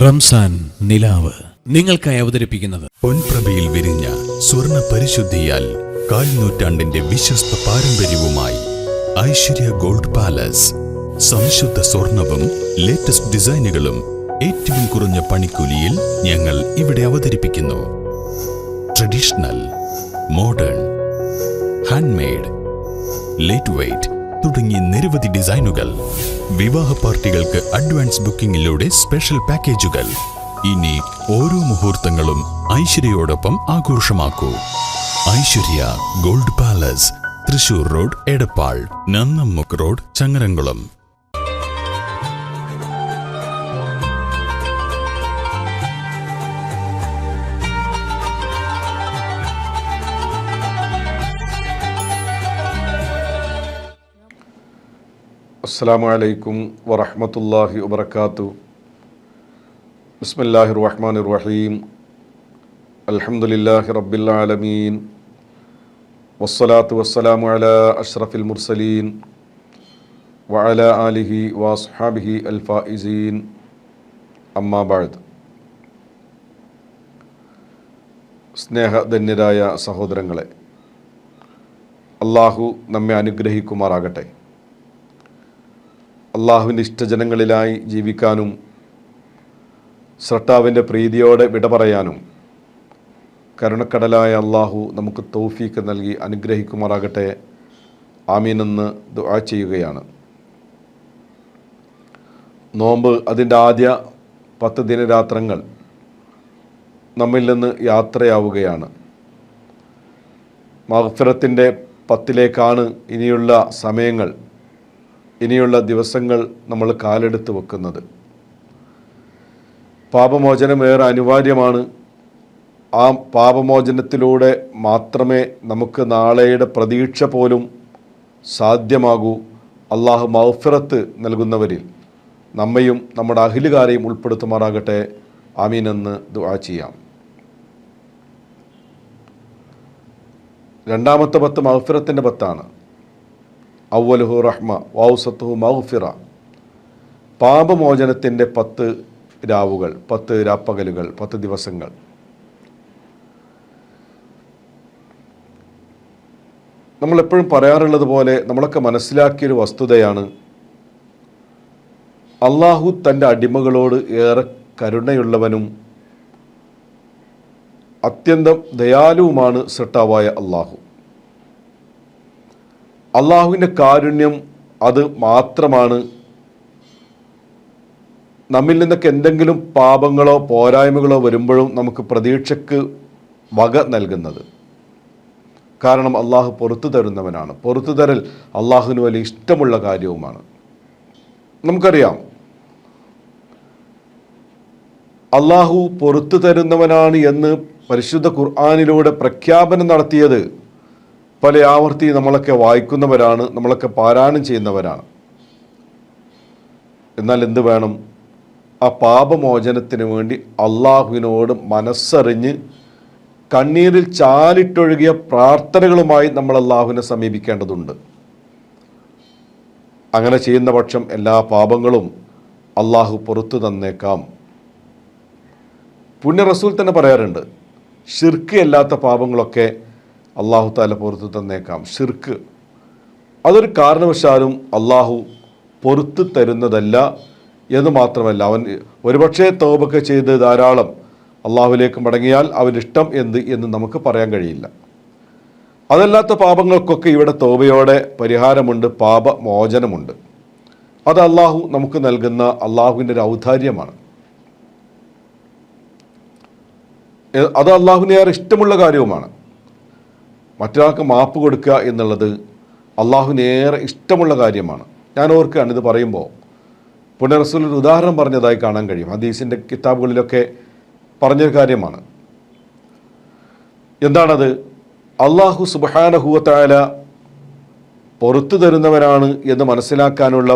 റംസാൻ നിലാവ് നിങ്ങൾക്കായി അവതരിപ്പിക്കുന്നത് പൊൻപ്രഭയിൽ വിരിഞ്ഞ സ്വർണ്ണ പരിശുദ്ധിയാൽ കാൽനൂറ്റാണ്ടിന്റെ വിശ്വസ്ത പാരമ്പര്യവുമായി ഐശ്വര്യ ഗോൾഡ് പാലസ്. സംശുദ്ധ സ്വർണവും ലേറ്റസ്റ്റ് ഡിസൈനുകളും ഏറ്റവും കുറഞ്ഞ പണിക്കൂലിയിൽ ഞങ്ങൾ ഇവിടെ അവതരിപ്പിക്കുന്നു. Traditional, modern, handmade, light weight തുടങ്ങി നിരവധി ഡിസൈനുകൾ. വിവാഹ പാർട്ടികൾക്ക് അഡ്വാൻസ് ബുക്കിംഗിലൂടെ സ്പെഷ്യൽ പാക്കേജുകൾ. ഇനി ഓരോ മുഹൂർത്തങ്ങളും ഐശ്വര്യയോടൊപ്പം ആഘോഷമാക്കൂ. Aishwarya gold palace, Thrissur road, Edappal, Nannammukku road, Changaramkulam. അസ്സലാമു അലൈക്കും വറഹ്മത്തുള്ളാഹി വബറകാതുഹു. ബിസ്മില്ലാഹിർ റഹ്മാനിർ റഹീം. അൽഹംദുലില്ലാഹി റബ്ബിൽ ആലമീൻ. വസ്സലാത്തു വസ്സലാമു അലാ അഷ്റഫിൽ മുർസലീൻ വഅലാ ആലിഹി വഅസ്ഹാബിഹി അൽ ഫായിസീൻ. അമ്മാ ബഅദ്. സ്നേഹധന്യരായ സഹോദരങ്ങളെ, അല്ലാഹു നമ്മെ അനുഗ്രഹിക്കുമാറാകട്ടെ. അള്ളാഹുവിൻ്റെ ഇഷ്ടജനങ്ങളിലായി ജീവിക്കാനും സ്രഷ്ടാവിൻ്റെ പ്രീതിയോടെ വിട പറയാനും കരുണക്കടലായ അള്ളാഹു നമുക്ക് തൗഫീക്ക് നൽകി അനുഗ്രഹിക്കുമാറാകട്ടെ. ആമീനെന്ന് ദുആ ചെയ്യുകയാണ്. നോമ്പ് അതിൻ്റെ ആദ്യ 10 ദിനരാത്രങ്ങൾ നമ്മിൽ നിന്ന് യാത്രയാവുകയാണ്. മഗ്ഫിറത്തിൻ്റെ 10ലേക്കാണ് ഇനിയുള്ള സമയങ്ങൾ, ഇനിയുള്ള ദിവസങ്ങൾ നമ്മൾ കാലെടുത്ത് വെക്കുന്നത്. പാപമോചനം ഏറെ അനിവാര്യമാണ്. ആ പാപമോചനത്തിലൂടെ മാത്രമേ നമുക്ക് നാളെയുടെ പ്രതീക്ഷ പോലും സാധ്യമാകൂ. അള്ളാഹു മഗ്ഫിറത്ത് നൽകുന്നവരിൽ നമ്മയും നമ്മുടെ അഹ്ലുകാരെയും ഉൾപ്പെടുത്തുമാറാകട്ടെ. ആമീനെന്ന് ദുആ ചെയ്യാം. രണ്ടാമത്തെ 10 മഗ്ഫിറത്തിൻ്റെ 10ആണ്. അവ്വലുഹു റഹ്മ വൗസത്തുഹു മഗ്ഫിറ. പാപമോചനത്തിൻ്റെ 10 രാവുകൾ, 10 രാപ്പകലുകൾ, 10 ദിവസങ്ങൾ. നമ്മളെപ്പോഴും പറയാറുള്ളത് പോലെ നമ്മളൊക്കെ മനസ്സിലാക്കിയൊരു വസ്തുതയാണ്, അള്ളാഹു തൻ്റെ അടിമകളോട് ഏറെ കരുണയുള്ളവനും അത്യന്തം ദയാലുവുമാണ് സൃഷ്ടാവായ അള്ളാഹു. അള്ളാഹുവിൻ്റെ കാരുണ്യം അത് മാത്രമാണ് നമ്മിൽ നിന്നൊക്കെ എന്തെങ്കിലും പാപങ്ങളോ പോരായ്മകളോ വരുമ്പോഴും നമുക്ക് പ്രതീക്ഷയ്ക്ക് വക നൽകുന്നത്. കാരണം അള്ളാഹു പുറത്തു തരുന്നവനാണ്. പുറത്തു തരൽ അള്ളാഹുവിന് വലിയ ഇഷ്ടമുള്ള കാര്യവുമാണ്. നമുക്കറിയാം, അള്ളാഹു പുറത്തു തരുന്നവനാണ് എന്ന് പരിശുദ്ധ ഖുർആനിലൂടെ പ്രഖ്യാപനം നടത്തിയത് പല ആവർത്തി നമ്മളൊക്കെ വായിക്കുന്നവരാണ്, നമ്മളൊക്കെ പാരായണം ചെയ്യുന്നവരാണ്. എന്നാൽ എന്ത് വേണം? ആ പാപമോചനത്തിന് വേണ്ടി അള്ളാഹുവിനോട് മനസ്സറിഞ്ഞ് കണ്ണീരിൽ ചാലിട്ടൊഴുകിയ പ്രാർത്ഥനകളുമായി നമ്മൾ അള്ളാഹുവിനെ സമീപിക്കേണ്ടതുണ്ട്. അങ്ങനെ ചെയ്യുന്ന പക്ഷം എല്ലാ പാപങ്ങളും അള്ളാഹു പുറത്തു തന്നേക്കാം. പുണ്യ റസൂൽ തന്നെ പറയാറുണ്ട്, ശിർക്ക് അല്ലാത്ത പാപങ്ങളൊക്കെ അള്ളാഹു താല പുറത്തു തന്നേക്കാം. ഷിർക്ക് അതൊരു കാരണവശാലും അള്ളാഹു പുറത്തു തരുന്നതല്ല എന്ന് മാത്രമല്ല, അവൻ ഒരുപക്ഷെ തൗബയൊക്കെ ചെയ്ത് ധാരാളം അള്ളാഹുവിലേക്ക് മടങ്ങിയാൽ അവൻ്റെ ഇഷ്ടം എന്ന് നമുക്ക് പറയാൻ കഴിയില്ല. അതല്ലാത്ത പാപങ്ങൾക്കൊക്കെ ഇവിടെ തൗബയോടെ പരിഹാരമുണ്ട്, പാപമോചനമുണ്ട്. അത് അള്ളാഹു നമുക്ക് നൽകുന്ന അള്ളാഹുവിൻ്റെ ഒരു ഔദാര്യമാണ്. അത് അള്ളാഹുവിന് ഏറെ ഇഷ്ടമുള്ള കാര്യവുമാണ്. മറ്റൊരാൾക്ക് മാപ്പ് കൊടുക്കുക എന്നുള്ളത് അള്ളാഹുവിന് ഏറെ ഇഷ്ടമുള്ള കാര്യമാണ്. ഞാൻ ഓർക്കുകയാണ് ഇത് പറയുമ്പോൾ, പുണ്യ റസൂൽ ഒരു ഉദാഹരണം പറഞ്ഞതായി കാണാൻ കഴിയും. ഹദീസിൻ്റെ കിതാബുകളിലൊക്കെ പറഞ്ഞൊരു കാര്യമാണ്. എന്താണത്? അള്ളാഹു സുബ്ഹാനഹു വ തആല പുറത്തു തരുന്നവനാണ് എന്ന് മനസ്സിലാക്കാനുള്ള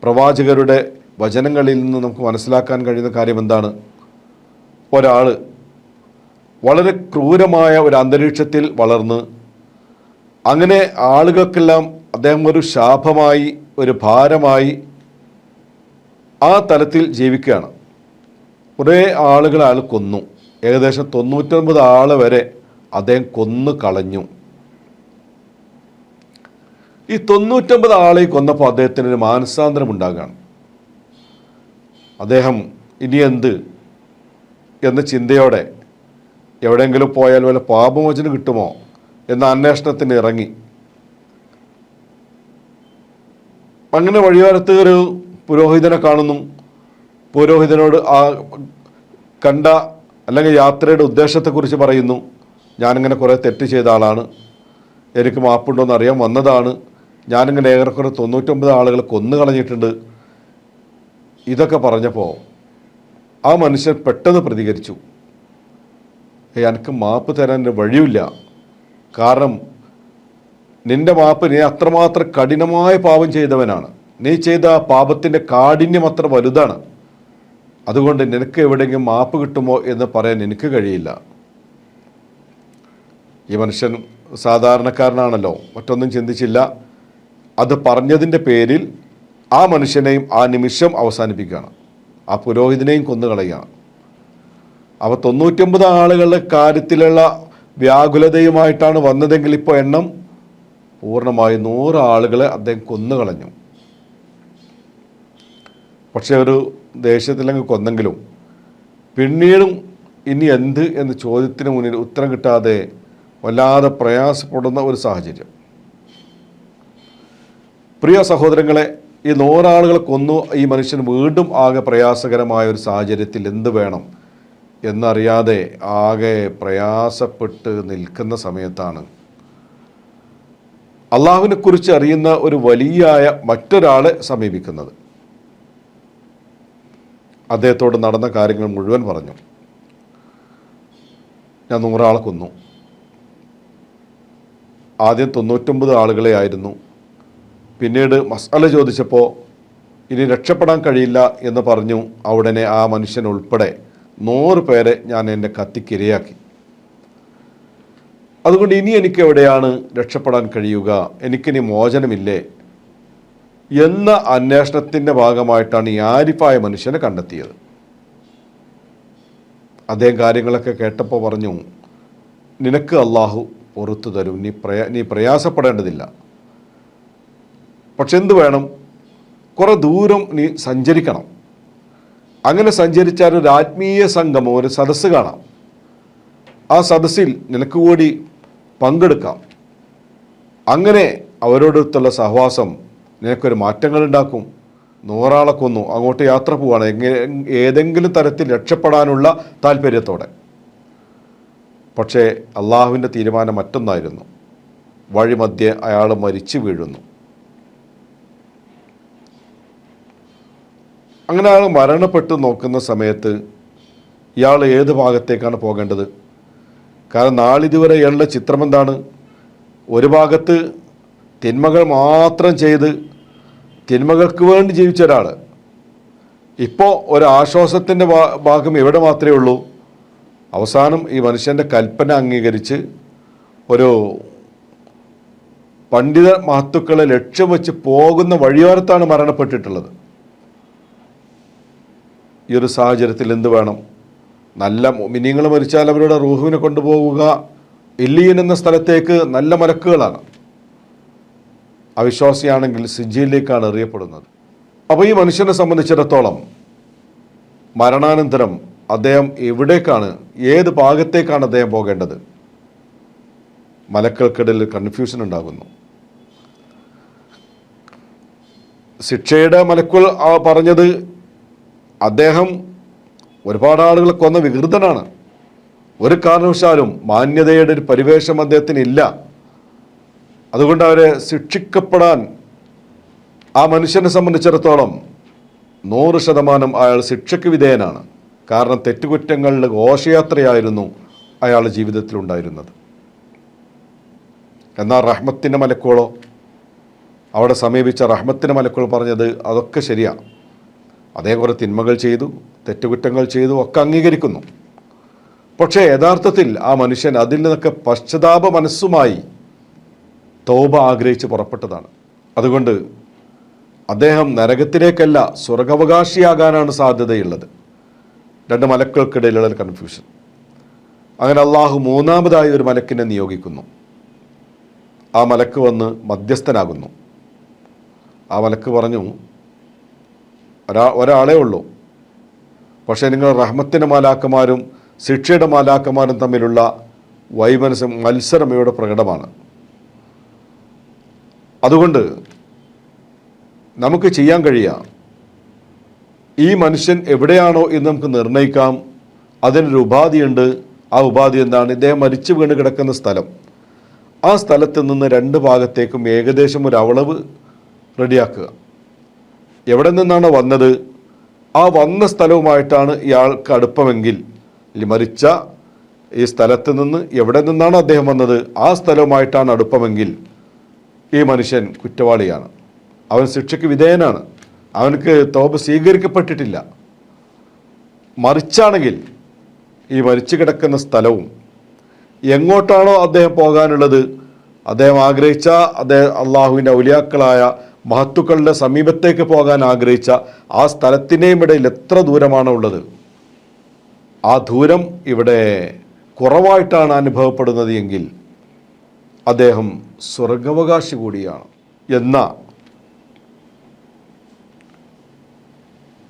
പ്രവാചകരുടെ വചനങ്ങളിൽ നിന്ന് നമുക്ക് മനസ്സിലാക്കാൻ കഴിയുന്ന കാര്യം എന്താണ്? ഒരാൾ വളരെ ക്രൂരമായ ഒരു അന്തരീക്ഷത്തിൽ വളർന്ന് അങ്ങനെ ആളുകൾക്കെല്ലാം അദ്ദേഹം ഒരു ശാപമായി, ഒരു ഭാരമായി ആ തലത്തിൽ ജീവിക്കുകയാണ്. കുറേ ആളുകളെ അയാൾ കൊന്നു. ഏകദേശം 99 ആളെ വരെ അദ്ദേഹം കൊന്നു കളഞ്ഞു. ഈ 99 ആളെ കൊന്നപ്പോൾ അദ്ദേഹത്തിന് ഒരു മാനസാന്തരം ഉണ്ടാകുകയാണ്. അദ്ദേഹം ഇനി എന്ത് എന്ന ചിന്തയോടെ എവിടെയെങ്കിലും പോയാൽ വല്ല പാപമോചനം കിട്ടുമോ എന്ന അന്വേഷണത്തിന് ഇറങ്ങി. അങ്ങനെ വഴിയോരത്ത് ഒരു പുരോഹിതനെ കാണുന്നു. പുരോഹിതനോട് ആ കണ്ട അല്ലെങ്കിൽ യാത്രയുടെ ഉദ്ദേശത്തെക്കുറിച്ച് പറയുന്നു. ഞാനിങ്ങനെ കുറേ തെറ്റ് ചെയ്ത ആളാണ്, എനിക്ക് മാപ്പുണ്ടോയെന്ന് അറിയാൻ വന്നതാണ്, ഞാനിങ്ങനെ ഏറെക്കുറെ 99 ആളുകളെ കൊന്നു കളഞ്ഞിട്ടുണ്ട്. ഇതൊക്കെ പറഞ്ഞപ്പോൾ ആ മനുഷ്യൻ പെട്ടെന്ന് പ്രതികരിച്ചു, എനിക്ക് മാപ്പ് തരാൻ വഴിയില്ല. കാരണം നിന്റെ മാപ്പ്, നീ അത്രമാത്രം കഠിനമായ പാപം ചെയ്തവനാണ്, നീ ചെയ്ത ആ പാപത്തിൻ്റെ കാഠിന്യം അത്ര വലുതാണ്, അതുകൊണ്ട് നിനക്ക് എവിടെയെങ്കിലും മാപ്പ് കിട്ടുമോ എന്ന് പറയാൻ എനിക്ക് കഴിയില്ല. ഈ മനുഷ്യൻ സാധാരണക്കാരനാണല്ലോ, മറ്റൊന്നും ചിന്തിച്ചില്ല. അത് പറഞ്ഞതിൻ്റെ പേരിൽ ആ മനുഷ്യനെയും ആ നിമിഷം അവസാനിപ്പിക്കുകയാണ്, ആ പുരോഹിതനെയും കൊന്നുകളയുകയാണ്. അവ 99 ആളുകളുടെ കാര്യത്തിലുള്ള വ്യാകുലതയുമായിട്ടാണ് വന്നതെങ്കിൽ ഇപ്പോൾ എണ്ണം പൂർണ്ണമായി 100 ആളുകളെ അദ്ദേഹം കൊന്നുകളഞ്ഞു. പക്ഷെ ഒരു ദേഷ്യത്തിലങ്ങ് കൊന്നെങ്കിലും പിന്നീടും ഇനി എന്ത് എന്ന ചോദ്യത്തിന് മുന്നിൽ ഉത്തരം കിട്ടാതെ വല്ലാതെ പ്രയാസപ്പെടുന്ന ഒരു സാഹചര്യം. പ്രിയ സഹോദരങ്ങളെ, ഈ 100 ആളുകളെ കൊന്നു ഈ മനുഷ്യൻ വീണ്ടും ആകെ പ്രയാസകരമായ ഒരു സാഹചര്യത്തിൽ എന്ത് വേണം എന്നറിയാതെ ആകെ പ്രയാസപ്പെട്ട് നിൽക്കുന്ന സമയത്താണ് അള്ളാഹുവിനെ കുറിച്ച് അറിയുന്ന ഒരു വലിയായ മറ്റൊരാളെ സമീപിക്കുന്നത്. അദ്ദേഹത്തോട് നടന്ന കാര്യങ്ങൾ മുഴുവൻ പറഞ്ഞു. ഞാൻ 100 ആളെ കൊന്നു. ആദ്യം 99 ആളുകളെ ആയിരുന്നു. പിന്നീട് മസാല ചോദിച്ചപ്പോൾ ഇനി രക്ഷപ്പെടാൻ കഴിയില്ല എന്ന് പറഞ്ഞു. ഉടനെ ആ മനുഷ്യൻ ഉൾപ്പെടെ 100 പേരെ ഞാൻ എൻ്റെ കത്തിക്കിരയാക്കി. അതുകൊണ്ട് ഇനി എനിക്ക് എവിടെയാണ് രക്ഷപ്പെടാൻ കഴിയുക, എനിക്കിനി മോചനമില്ലേ എന്ന അന്വേഷണത്തിൻ്റെ ഭാഗമായിട്ടാണ് ഈ ആരിഫായ മനുഷ്യനെ കണ്ടെത്തിയത്. അദ്ദേഹം കാര്യങ്ങളൊക്കെ കേട്ടപ്പോൾ പറഞ്ഞു, നിനക്ക് അള്ളാഹു പുറത്തു തരും, നീ പ്രയാസപ്പെടേണ്ടതില്ല. പക്ഷെ എന്ത് വേണം, കുറേ ദൂരം നീ സഞ്ചരിക്കണം. അങ്ങനെ സഞ്ചരിച്ചാൽ ഒരു ആത്മീയ സംഗമം, ഒരു സദസ്സ് കാണാം. ആ സദസ്സിൽ നിനക്ക് കൂടി പങ്കെടുക്കാം. അങ്ങനെ അവരോടൊത്തുള്ള സഹവാസം നിനക്കൊരു മാറ്റങ്ങളുണ്ടാക്കും. 100 ആളെ കൊന്നു, അങ്ങോട്ട് യാത്ര പോവാണ് ഏതെങ്കിലും തരത്തിൽ രക്ഷപ്പെടാനുള്ള താല്പര്യത്തോടെ. പക്ഷേ അള്ളാഹുവിൻ്റെ തീരുമാനം മറ്റൊന്നായിരുന്നു. വഴിമധ്യേ അയാൾ മരിച്ചു വീഴുന്നു. അങ്ങനെ അയാൾ മരണപ്പെട്ട് നോക്കുന്ന സമയത്ത് ഇയാൾ ഏത് ഭാഗത്തേക്കാണ് പോകേണ്ടത്? കാരണം നാളിതുവരെ ഇയാളുടെ ചിത്രം എന്താണ്? ഒരു ഭാഗത്ത് തിന്മകൾ മാത്രം ചെയ്ത് തിന്മകൾക്ക് വേണ്ടി ജീവിച്ച ഒരാൾ. ഇപ്പോൾ ഒരു ആശ്വാസത്തിൻ്റെ ഭാഗം എവിടെ മാത്രമേ ഉള്ളൂ? അവസാനം ഈ മനുഷ്യൻ്റെ കൽപ്പന അംഗീകരിച്ച് ഒരു പണ്ഡിത മഹത്തുക്കളെ ലക്ഷ്യം വെച്ച് പോകുന്ന വഴിയോരത്താണ് മരണപ്പെട്ടിട്ടുള്ളത്. ഈ ഒരു സാഹചര്യത്തിൽ എന്ത് വേണം? നല്ല മുഅ്മിനീങ്ങൾ മരിച്ചാൽ അവരുടെ റൂഹിനെ കൊണ്ടുപോകുക ഇല്ലീൻ എന്ന സ്ഥലത്തേക്ക് നല്ല മലക്കുകളാണ്. അവിശ്വാസിയാണെങ്കിൽ സിജ്ജിയിലേക്കാണ് എറിയപ്പെടുന്നത്. അപ്പോൾ ഈ മനുഷ്യനെ സംബന്ധിച്ചിടത്തോളം മരണാനന്തരം അദ്ദേഹം എവിടേക്കാണ്, ഏത് ഭാഗത്തേക്കാണ് അദ്ദേഹം പോകേണ്ടത്? മലക്കൾക്കിടയിൽ കൺഫ്യൂഷൻ ഉണ്ടാകുന്നു. ശിക്ഷയുടെ മലക്കുകൾ പറഞ്ഞത് അദ്ദേഹം ഒരുപാട് ആളുകളെ കൊന്ന വികൃതനാണ്, ഒരു കാരണവശാലും മാന്യതയുടെ ഒരു പരിവേഷം അദ്ദേഹത്തിന് ഇല്ല, അതുകൊണ്ട് അവരെ ശിക്ഷിക്കപ്പെടാൻ ആ മനുഷ്യനെ സംബന്ധിച്ചിടത്തോളം 100% അയാൾ ശിക്ഷയ്ക്ക് വിധേയനാണ്. കാരണം തെറ്റുകുറ്റങ്ങളുടെ ഘോഷയാത്രയായിരുന്നു അയാളുടെ ജീവിതത്തിലുണ്ടായിരുന്നത്. എന്നാൽ റഹ്മത്തിൻ്റെ മലക്കുകളോ, അവിടെ സമീപിച്ച റഹ്മത്തിൻ്റെ മലക്കുകൾ പറഞ്ഞത് അതൊക്കെ ശരിയാണ്, അദ്ദേഹം കുറേ തിന്മകൾ ചെയ്തു, തെറ്റുകുറ്റങ്ങൾ ചെയ്തു, ഒക്കെ അംഗീകരിക്കുന്നു. പക്ഷേ യഥാർത്ഥത്തിൽ ആ മനുഷ്യൻ അതിൽ നിന്നൊക്കെ പശ്ചാത്താപ മനസ്സുമായി തൗബ ആഗ്രഹിച്ച് പുറപ്പെട്ടതാണ്. അതുകൊണ്ട് അദ്ദേഹം നരകത്തിലേക്കല്ല സ്വർഗാവകാശിയാകാനാണ് സാധ്യതയുള്ളത്. രണ്ട് മലക്കുകൾക്കിടയിലുള്ള ഒരു കൺഫ്യൂഷൻ. അങ്ങനെ അള്ളാഹു മൂന്നാമതായി ഒരു മലക്കിനെ നിയോഗിക്കുന്നു. ആ മലക്ക് വന്ന് മധ്യസ്ഥനാകുന്നു. ആ മലക്ക് പറഞ്ഞു, ഒരാളേ ഉള്ളൂ, പക്ഷേ നിങ്ങൾ റഹ്മത്തിൻ്റെ മാലാക്കന്മാരും ശിക്ഷയുടെ മാലാക്കന്മാരും തമ്മിലുള്ള മത്സരം ഇവിടെ പ്രകടമാണ്. അതുകൊണ്ട് നമുക്ക് ചെയ്യാൻ കഴിയുക, ഈ മനുഷ്യൻ എവിടെയാണോ എന്ന് നമുക്ക് നിർണ്ണയിക്കാം. അതിനൊരു ഉപാധിയുണ്ട്. ആ ഉപാധി എന്താണ്? ഇദ്ദേഹം മരിച്ചു വീണ് കിടക്കുന്ന സ്ഥലം. ആ സ്ഥലത്ത് നിന്ന് രണ്ട് ഭാഗത്തേക്കും ഏകദേശം ഒരു അളവ് റെഡിയാക്കുക. എവിടെ നിന്നാണ് വന്നത്, ആ വന്ന സ്ഥലവുമായിട്ടാണ് ഇയാൾക്ക് അടുപ്പമെങ്കിൽ, മരിച്ച ഈ സ്ഥലത്ത് നിന്ന് എവിടെ നിന്നാണ് അദ്ദേഹം വന്നത് ആ സ്ഥലവുമായിട്ടാണ് അടുപ്പമെങ്കിൽ ഈ മനുഷ്യൻ കുറ്റവാളിയാണ്, അവൻ ശിക്ഷയ്ക്ക് വിധേയനാണ്, അവനക്ക് തൗബ സ്വീകരിക്കപ്പെട്ടിട്ടില്ല. മറിച്ചാണെങ്കിൽ ഈ മരിച്ചു കിടക്കുന്ന സ്ഥലവും എങ്ങോട്ടാണോ അദ്ദേഹം പോകാനുള്ളത്, അദ്ദേഹം ആഗ്രഹിച്ച അള്ളാഹുവിൻ്റെ ഔലിയാക്കളായ മഹത്തുക്കളുടെ സമീപത്തേക്ക് പോകാൻ ആഗ്രഹിച്ച ആ സ്ഥലത്തിൻ്റെയും ഇടയിൽ എത്ര ദൂരമാണ് ഉള്ളത്, ആ ദൂരം ഇവിടെ കുറവായിട്ടാണ് അനുഭവപ്പെടുന്നത് എങ്കിൽ അദ്ദേഹം സ്വർഗാവകാശി കൂടിയാണ് എന്ന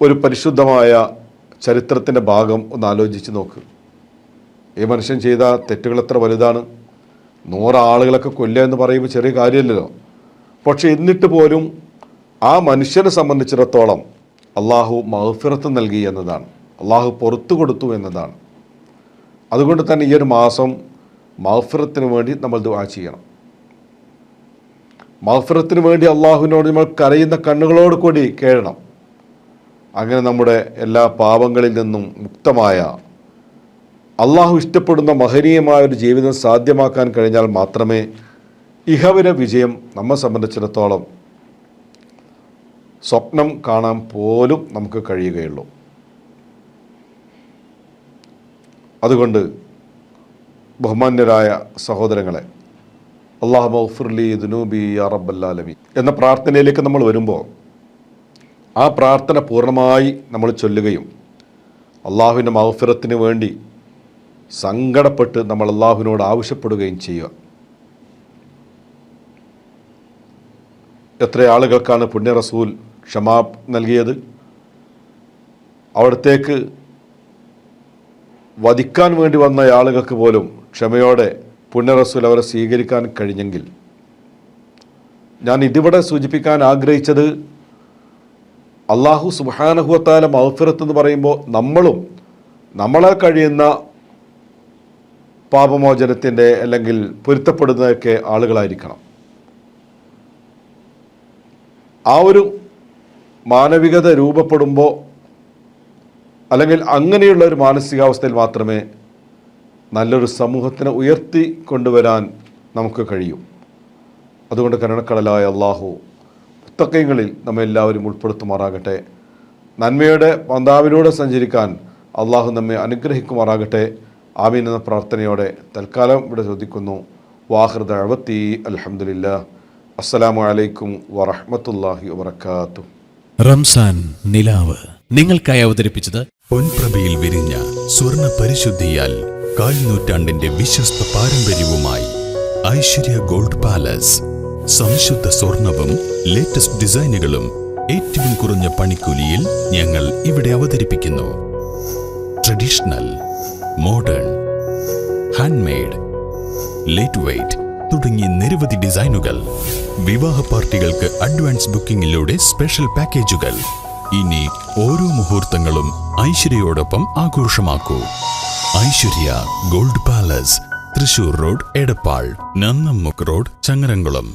ഒരു പരിശുദ്ധമായ ചരിത്രത്തിൻ്റെ ഭാഗം ഒന്ന് ആലോചിച്ച് നോക്ക്. ഈ മനുഷ്യൻ ചെയ്ത തെറ്റുകൾ എത്ര വലുതാണ്. 100 ആളുകളൊക്കെ കൊല്ലുക എന്ന് പറയുമ്പോൾ ചെറിയ കാര്യമല്ലല്ലോ. പക്ഷെ എന്നിട്ട് പോലും ആ മനുഷ്യനെ സംബന്ധിച്ചിടത്തോളം അള്ളാഹു മഗ്ഫിറത്ത് നൽകി എന്നതാണ്, അള്ളാഹു പുറത്തു കൊടുത്തു എന്നതാണ്. അതുകൊണ്ട് തന്നെ ഈ ഒരു മാസം മഗ്ഫിറത്തിന് വേണ്ടി നമ്മൾ ദുആ ചെയ്യണം. മഗ്ഫിറത്തിന് വേണ്ടി അള്ളാഹുവിനോട് നമ്മൾ കരയുന്ന കണ്ണുകളോട് കൂടി കേഴണം. അങ്ങനെ നമ്മുടെ എല്ലാ പാപങ്ങളിൽ നിന്നും മുക്തമായ അള്ളാഹു ഇഷ്ടപ്പെടുന്ന മഹനീയമായ ഒരു ജീവിതം സാധ്യമാക്കാൻ കഴിഞ്ഞാൽ മാത്രമേ ഇഹവര വിജയം നമ്മെ സംബന്ധിച്ചിടത്തോളം സ്വപ്നം കാണാൻ പോലും നമുക്ക് കഴിയുകയുള്ളൂ. അതുകൊണ്ട് ബഹുമാന്യരായ സഹോദരങ്ങളെ, അല്ലാഹു മഗ്ഫിർലി ദുനൂബി യാ റബ്ബൽ ആലമീൻ എന്ന പ്രാർത്ഥനയിലേക്ക് നമ്മൾ വരുമ്പോൾ ആ പ്രാർത്ഥന പൂർണ്ണമായി നമ്മൾ ചൊല്ലുകയും അള്ളാഹുവിൻ്റെ മഗ്ഫിറത്തിന് വേണ്ടി സങ്കടപ്പെട്ട് നമ്മൾ അള്ളാഹുവിനോട് ആവശ്യപ്പെടുകയും ചെയ്യുക. എത്ര ആളുകൾക്കാണ് പുണ്യ റസൂൽ ക്ഷമ നൽകിയത്. അവിടത്തേക്ക് വധിക്കാൻ വേണ്ടി വന്ന ആളുകൾക്ക് പോലും ക്ഷമയോടെ പുണ്യ റസൂൽ അവരെ സ്വീകരിക്കാൻ കഴിഞ്ഞെങ്കിൽ, ഞാൻ ഇതിവിടെ സൂചിപ്പിക്കാൻ ആഗ്രഹിച്ചത് അള്ളാഹു സുബ്ഹാനഹു വ തആല മഗ്ഫിറത്ത് എന്ന് പറയുമ്പോൾ നമ്മളും നമ്മളെ കഴിയുന്ന പാപമോചനത്തിൻ്റെ അല്ലെങ്കിൽ പൊരുത്തപ്പെടുന്നതൊക്കെ ആളുകളായിരിക്കണം. ആ ഒരു മാനവികത രൂപപ്പെടുമ്പോൾ അല്ലെങ്കിൽ അങ്ങനെയുള്ള ഒരു മാനസികാവസ്ഥയിൽ മാത്രമേ നല്ലൊരു സമൂഹത്തിനെ ഉയർത്തി കൊണ്ടുവരാൻ നമുക്ക് കഴിയും. അതുകൊണ്ട് കരുണക്കടലായ അള്ളാഹു മുത്തഖീങ്ങളിൽ നമ്മെ എല്ലാവരും ഉൾപ്പെടുത്തുമാറാകട്ടെ. നന്മയുടെ പന്താവിലൂടെ സഞ്ചരിക്കാൻ അള്ളാഹു നമ്മെ അനുഗ്രഹിക്കുമാറാകട്ടെ. ആമീൻ എന്ന പ്രാർത്ഥനയോടെ തൽക്കാലം ഇവിടെ ചോദിക്കുന്നു. വാഹിർ ദഅവത്തി അൽഹംദുലില്ലാഹ്. അസ്സലാമു അലൈക്കും വറഹ്മത്തുള്ളാഹി വബറകാതുഹു. റംസാൻ നിലാവ് നിങ്ങൾക്കായി അവതരിപ്പിച്ചത് പൊൻപ്രഭയിൽ വിരിഞ്ഞ സ്വർണ്ണ പരിശുദ്ധിയാൽ 1/4 നൂറ്റാണ്ടിന്റെ വിശ്വസ്ത പാരമ്പര്യവുമായി ഐശ്വര്യ ഗോൾഡ് പാലസ്. സംശുദ്ധ സ്വർണവും ലേറ്റസ്റ്റ് ഡിസൈനുകളും ഏറ്റവും കുറഞ്ഞ പണിക്കൂലിയിൽ ഞങ്ങൾ ഇവിടെ അവതരിപ്പിക്കുന്നു. Traditional, modern, handmade, light weight തുടങ്ങിയ നിരവധി ഡിസൈനുകൾ. വിവാഹ പാർട്ടികൾക്ക് അഡ്വാൻസ് ബുക്കിംഗിലൂടെ സ്പെഷ്യൽ പാക്കേജുകൾ. ഇനി ഓരോ മുഹൂർത്തങ്ങളും ഐശ്വര്യയോടൊപ്പം ആഘോഷമാക്കൂ. Aishwarya gold palace, Thrissur road, Edappal, Nannammukku road, Changaramkulam.